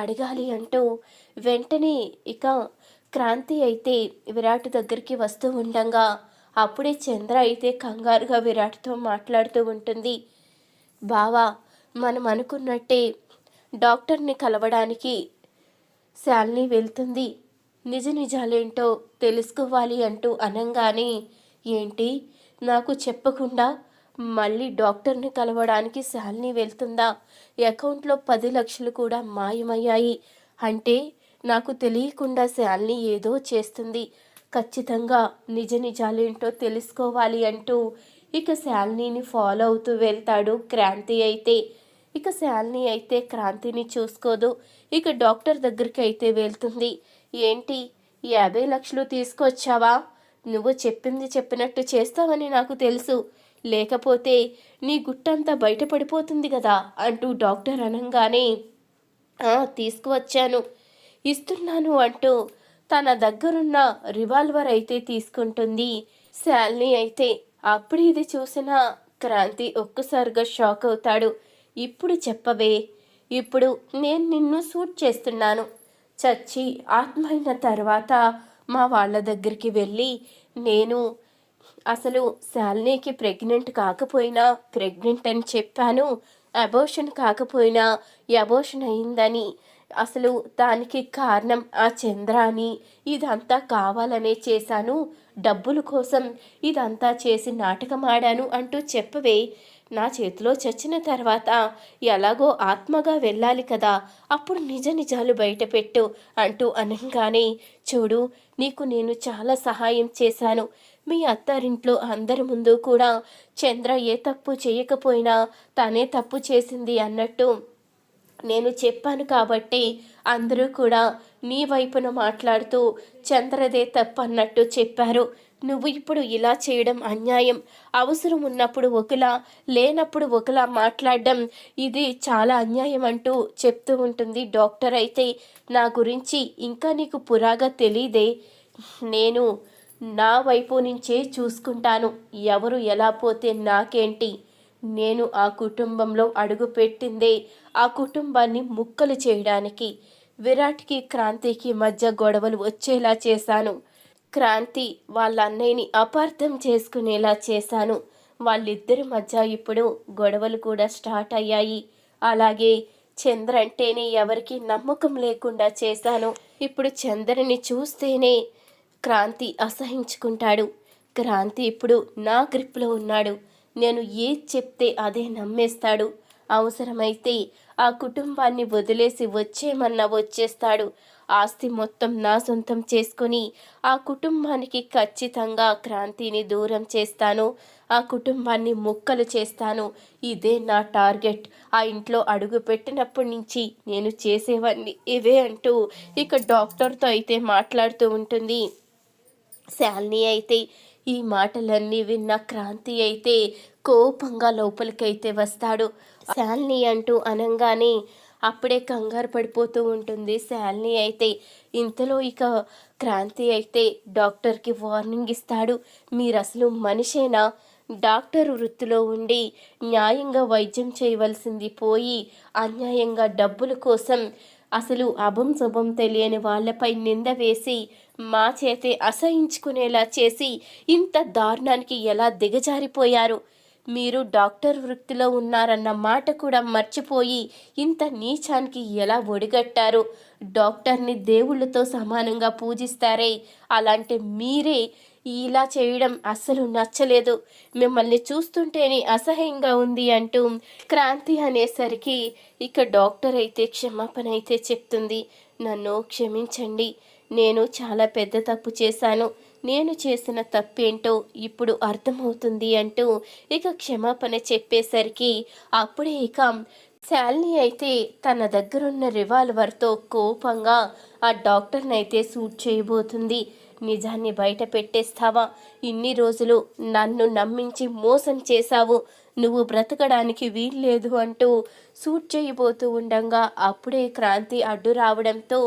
అడగాలి అంటూ వెంటనే ఇక క్రాంతి అయితే విరాట్ దగ్గరికి వస్తూ ఉండంగా అప్పుడే చంద్ర అయితే కంగారుగా విరాట్తో మాట్లాడుతూ ఉంటుంది. బావా, మనం అనుకున్నట్టే డాక్టర్ని కలవడానికి శాలిని వెళ్తుంది. నిజ నిజాలేంటో తెలుసుకోవాలి అంటూ అనంగానే, ఏంటి, నాకు చెప్పకుండా మళ్ళీ డాక్టర్ని కలవడానికి శాలిని వెళ్తుందా? అకౌంట్లో 10 లక్షలు కూడా మాయమయ్యాయి అంటే నాకు తెలియకుండా శాలిని ఏదో చేస్తుంది. ఖచ్చితంగా నిజ నిజాలేంటో తెలుసుకోవాలి అంటూ ఇక శాలినిని ఫాలో అవుతూ వెళ్తాడు క్రాంతి అయితే. ఇక శాలిని అయితే క్రాంతిని చూసుకోదు. ఇక డాక్టర్ దగ్గరికి అయితే వెళ్తుంది. ఏంటి, 50 లక్షలు తీసుకొచ్చావా? నువ్వు చెప్పింది చెప్పినట్టు చేస్తావని నాకు తెలుసు. లేకపోతే నీ గుట్టంతా బయటపడిపోతుంది కదా అంటూ డాక్టర్ అనంగానే, తీసుకువచ్చాను, ఇస్తున్నాను అంటూ తన దగ్గరున్న రివాల్వర్ అయితే తీసుకుంటుంది శాలిని అయితే. అప్పుడు ఇది చూసిన క్రాంతి ఒక్కసారిగా షాక్ అవుతాడు. ఇప్పుడు చెప్పవే, ఇప్పుడు నేను నిన్ను సూట్ చేస్తున్నాను. చచ్చి ఆత్మ అయిన తర్వాత మా వాళ్ళ దగ్గరికి వెళ్ళి నేను అసలు శాలినికి ప్రెగ్నెంట్ కాకపోయినా ప్రెగ్నెంట్ అని చెప్పాను, అబోషన్ కాకపోయినా అబోషన్ అయిందని, అసలు దానికి కారణం ఆ చంద్రాని, ఇదంతా కావాలనే చేశాను, డబ్బుల కోసం ఇదంతా చేసి నాటకం ఆడాను అంటూ చెప్పవే. నా చేతిలో చచ్చిన తర్వాత ఎలాగో ఆత్మగా వెళ్ళాలి కదా, అప్పుడు నిజ నిజాలు బయటపెట్టు అంటూ అనగానే, చూడు, నీకు నేను చాలా సహాయం చేశాను. మీ అత్తారింట్లో అందరి ముందు కూడా చంద్ర ఏ తప్పు చేయకపోయినా తనే తప్పు చేసింది అన్నట్టు నేను చెప్పాను కాబట్టి అందరూ కూడా నీ వైపున మాట్లాడుతూ చంద్రదే తప్పన్నట్టు చెప్పారు. నువ్వు ఇప్పుడు ఇలా చేయడం అన్యాయం. అవసరం ఉన్నప్పుడు ఒకలా, లేనప్పుడు ఒకలా మాట్లాడడం ఇది చాలా అన్యాయం అంటూ చెప్తూ ఉంటుంది డాక్టర్ అయితే. నా గురించి ఇంకా నీకు పురాగా తెలీదే. నేను నా వైపు నుంచే చూసుకుంటాను. ఎవరు ఎలా పోతే నాకేంటి? నేను ఆ కుటుంబంలో అడుగుపెట్టిందే ఆ కుటుంబాన్ని ముక్కలు చేయడానికి. విరాట్కి క్రాంతికి మధ్య గొడవలు వచ్చేలా చేశాను. క్రాంతి వాళ్ళ అన్నయ్యని అపార్థం చేసుకునేలా చేశాను. వాళ్ళిద్దరి మధ్య ఇప్పుడు గొడవలు కూడా స్టార్ట్ అయ్యాయి. అలాగే చంద్ర అంటేనే ఎవరికి నమ్మకం లేకుండా చేశాను. ఇప్పుడు చంద్రని చూస్తేనే క్రాంతి అసహించుకుంటాడు. క్రాంతి ఇప్పుడు నా గ్రిప్లో ఉన్నాడు. నేను ఏది చెప్తే అదే నమ్మేస్తాడు. అవసరమైతే ఆ కుటుంబాన్ని వదిలేసి వచ్చేమన్నా వచ్చేస్తాడు. ఆస్తి మొత్తం నా సొంతం చేసుకొని ఆ కుటుంబానికి ఖచ్చితంగా క్రాంతిని దూరం చేస్తాను. ఆ కుటుంబాన్ని ముక్కలు చేస్తాను. ఇదే నా టార్గెట్. ఆ ఇంట్లో అడుగు పెట్టినప్పటి నుంచి నేను చేసేవన్నీ ఇవే అంటూ ఇక డాక్టర్తో అయితే మాట్లాడుతూ ఉంటుంది శాలిని అయితే. ఈ మాటలన్నీ విన్న క్రాంతి అయితే కోపంగా లోపలికైతే వస్తాడు. శాలిని అంటూ అనంగానే అప్పుడే కంగారు పడిపోతూ ఉంటుంది శాలిని అయితే. ఇంతలో ఇక క్రాంతి అయితే డాక్టర్కి వార్నింగ్ ఇస్తాడు. మీరు అసలు మనిషేనా? డాక్టర్ వృత్తిలో ఉండి న్యాయంగా వైద్యం చేయవలసింది పోయి అన్యాయంగా డబ్బుల కోసం అసలు అభం శుభం తెలియని వాళ్ళపై నింద వేసి మా చేతే అసహించుకునేలా చేసి ఇంత దారుణానికి ఎలా దిగజారిపోయారు? మీరు డాక్టర్ వృత్తిలో ఉన్నారన్న మాట కూడా మర్చిపోయి ఇంత నీచానికి ఎలా ఒడిగట్టారు? డాక్టర్ని దేవుళ్ళతో సమానంగా పూజిస్తారే, అలాంటి మీరే ఇలా చేయడం అస్సలు నచ్చలేదు. మిమ్మల్ని చూస్తుంటేనే అసహ్యంగా ఉంది అంటూ క్రాంతి అనేసరికి ఇక డాక్టర్ అయితే క్షమాపణ అయితే చెప్తుంది. నన్ను క్షమించండి, నేను చాలా పెద్ద తప్పు చేశాను. నేను చేసిన తప్పేంటో ఇప్పుడు అర్థమవుతుంది అంటూ ఇక క్షమాపణ చెప్పేసరికి అప్పుడే ఇక శాలిని అయితే తన దగ్గరున్న రివాల్వర్తో కోపంగా ఆ డాక్టర్ని అయితే షూట్ చేయబోతుంది. నిజాన్ని బయట పెట్టేస్తావా? ఇన్ని రోజులు నన్ను నమ్మించి మోసం చేశావు, నువ్వు బ్రతకడానికి వీల్లేదు అంటూ షూట్ చేయబోతూ ఉండగా అప్పుడే క్రాంతి అడ్డు రావడంతో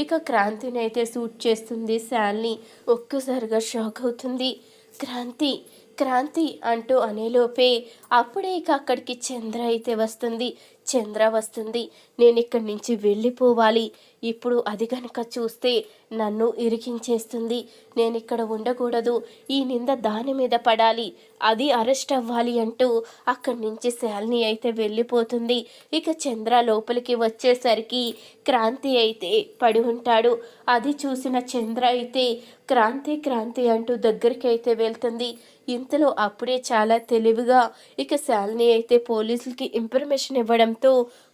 ఇక క్రాంతిని అయితే షూట్ చేస్తుంది శాలిని. ఒక్కసారిగా షాక్ అవుతుంది. క్రాంతి క్రాంతి అంటూ అనేలోపే అప్పుడే ఇక అక్కడికి చంద్ర అయితే వస్తుంది. చంద్ర వస్తుంది, నేను ఇక్కడి నుంచి వెళ్ళిపోవాలి, ఇప్పుడు అది కనుక చూస్తే నన్ను ఇరికించేస్తుంది, నేను ఇక్కడ ఉండకూడదు, ఈ నింద దాని మీద పడాలి, అది అరెస్ట్ అవ్వాలి అంటూ అక్కడి నుంచి శాలిని అయితే వెళ్ళిపోతుంది. ఇక చంద్ర లోపలికి వచ్చేసరికి క్రాంతి అయితే పడి ఉంటాడు. అది చూసిన చంద్ర అయితే క్రాంతి క్రాంతి అంటూ దగ్గరికి అయితే వెళ్తుంది. ఇంతలో అప్పుడే చాలా తెలివిగా ఇక శాలిని అయితే పోలీసులకి ఇన్ఫర్మేషన్ ఇవ్వడంతో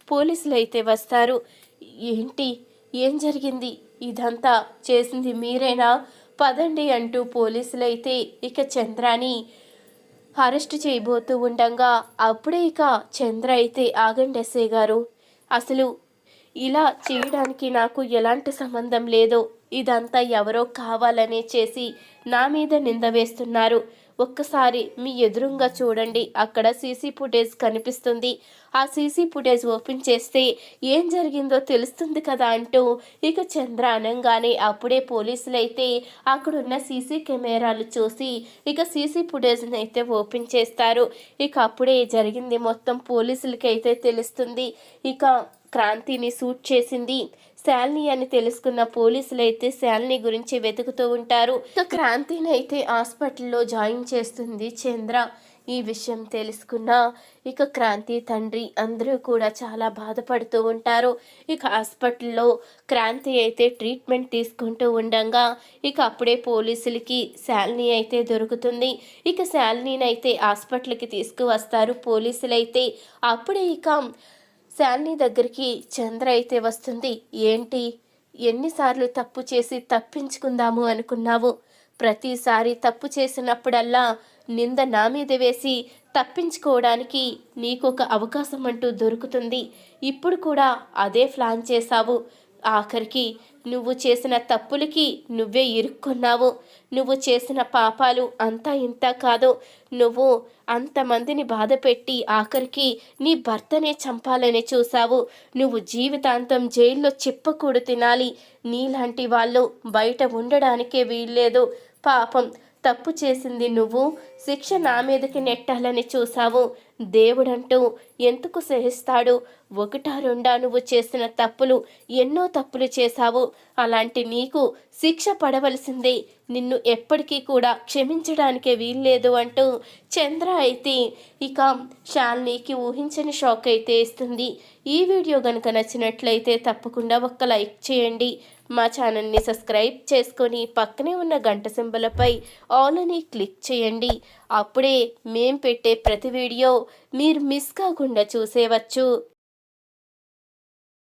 పోలీసులు అయితే వస్తారు. ఏంటి, ఏం జరిగింది, ఇదంతా చేసింది మీరేనా, పదండి అంటూ పోలీసులు అయితే ఇక చంద్రాని అరెస్ట్ చేయబోతూ ఉండగా అప్పుడే ఇక చంద్ర అయితే ఆగండి ఎస్ఐ గారు, అసలు ఇలా చేయడానికి నాకు ఎలాంటి సంబంధం లేదు, ఇదంతా ఎవరో కావాలనే చేసి నా మీద నింద వేస్తున్నారు, ఒక్కసారి మీ ఎదురుగా చూడండి, అక్కడ సీసీ ఫుటేజ్ కనిపిస్తుంది, ఆ సీసీ ఫుటేజ్ ఓపెన్ చేస్తే ఏం జరిగిందో తెలుస్తుంది కదా అంటూ ఇక చంద్ర అనగానే అప్పుడే పోలీసులు అయితే అక్కడున్న సీసీ కెమెరాలు చూసి ఇక సీసీ ఫుటేజ్ని అయితే ఓపెన్ చేస్తారు. ఇక అప్పుడే జరిగింది మొత్తం పోలీసులకి అయితే తెలుస్తుంది. ఇక క్రాంతిని షూట్ చేసింది శాలిని అని తెలుసుకున్న పోలీసులు అయితే శాలిని గురించి వెతుకుతూ ఉంటారు. ఇక క్రాంతిని అయితే హాస్పిటల్లో జాయిన్ చేస్తుంది చంద్ర. ఈ విషయం తెలుసుకున్న ఇక క్రాంతి తండ్రి అందరూ కూడా చాలా బాధపడుతూ ఉంటారు. ఇక హాస్పిటల్లో క్రాంతి అయితే ట్రీట్మెంట్ తీసుకుంటూ ఉండగా ఇక అప్పుడే పోలీసులకి శాలిని అయితే దొరుకుతుంది. ఇక శాలిని అయితే హాస్పిటల్కి తీసుకువస్తారు పోలీసులు అయితే. అప్పుడే ఇక శాలిని దగ్గరికి చంద్ర అయితే వస్తుంది. ఏంటి, ఎన్నిసార్లు తప్పు చేసి తప్పించుకుందాము అనుకున్నావు, ప్రతిసారి తప్పు చేసినప్పుడల్లా నింద నా మీద వేసి తప్పించుకోవడానికి నీకొక అవకాశం అంటూ దొరుకుతుంది, ఇప్పుడు కూడా అదే ప్లాన్ చేశావు, ఆఖరికి నువ్వు చేసిన తప్పులకి నువ్వే ఇరుక్కున్నావు, నువ్వు చేసిన పాపాలు అంతా ఇంత కాదు, నువ్వు అంతమందిని బాధ పెట్టి ఆఖరికి నీ భర్తనే చంపాలని చూసావు, నువ్వు జీవితాంతం జైల్లో చిప్పకూడు తినాలి, నీలాంటి వాళ్ళు బయట ఉండడానికే వీల్లేదు, పాపం తప్పు చేసింది నువ్వు, శిక్ష నా మీదకి నెట్టాలని చూసావు, దేవుడంటూ ఎందుకు సహిస్తాడు, ఒకటా రెండా నువ్వు చేసిన తప్పులు, ఎన్నో తప్పులు చేశావు, అలాంటి నీకు శిక్ష పడవలసిందే, నిన్ను ఎప్పటికీ కూడా క్షమించడానికే వీల్లేదు అంటూ చంద్ర అయితే ఇక శాలినికి ఊహించని షాక్ అయితే ఇస్తుంది. ఈ వీడియో కనుక నచ్చినట్లయితే తప్పకుండా ఒక్క లైక్ చేయండి, మా ఛానల్ని సబ్స్క్రైబ్ చేసుకొని పక్కనే ఉన్న గంట సింబలపై ఆల్ అని క్లిక్ చేయండి. అప్పుడే మేం పెట్టే ప్రతి వీడియో మీరు మిస్ కాకుండా చూసేవచ్చు.